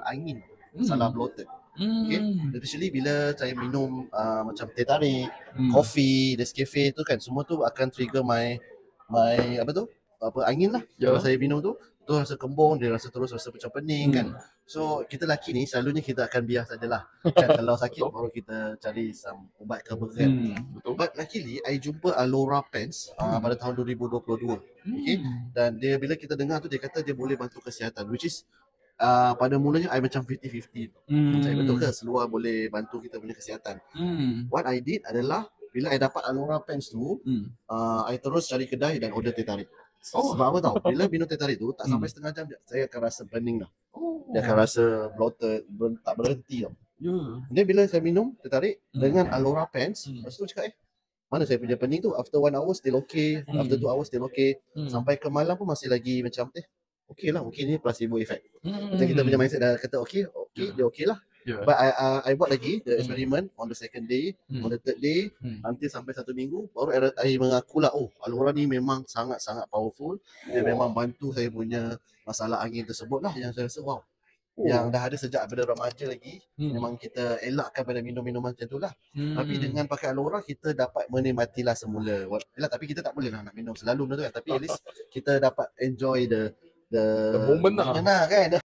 angin, masalah bloated. Okay, especially bila saya minum macam teh tarik, kopi, Nescafe tu kan, semua tu akan trigger my angin lah. Kalau saya minum tu rasa kembung, dia rasa terus rasa macam pening kan. So kita lelaki ni selalunya kita akan biar sajalah. Kan kalau sakit baru kita cari some ubat ke apa kan. But luckily I jumpa Alora Pens pada tahun 2022. Okay, dan dia bila kita dengar tu dia kata dia boleh bantu kesihatan, which is pada mulanya I macam 50-50. Saya betul ke seluar boleh bantu kita punya kesihatan. What I did adalah bila I dapat Alora Pens tu, I terus cari kedai dan order teh tarik. Sebab apa tahu? Bila minum teh tarik tu tak sampai setengah jam saya akan rasa burning dah. Dia akan rasa bloated, tak berhenti tau. Dia bila saya minum teh tarik dengan Alora Pens, lepas tu cakap mana saya punya pening tu, after 1 hour still okay, after 2 hours still okay, sampai ke malam pun masih lagi macam okay lah, mungkin ni placebo effect. Macam kita punya mindset dah kata okay, dia okay lah. But I buat lagi the experiment on the second day, on the third day, nanti sampai 1 minggu, baru I mengaku lah, Alora ni memang sangat-sangat powerful. Dia memang bantu saya punya masalah angin tersebut lah, yang saya rasa wow. Yang dah ada sejak pada remaja lagi, memang kita elakkan pada minum-minuman macam tu lah. Tapi dengan pakai Alora kita dapat menikmatilah semula. Tapi kita tak boleh lah nak minum selalu benda tu kan. Tapi at least kita dapat enjoy the moment lah kan.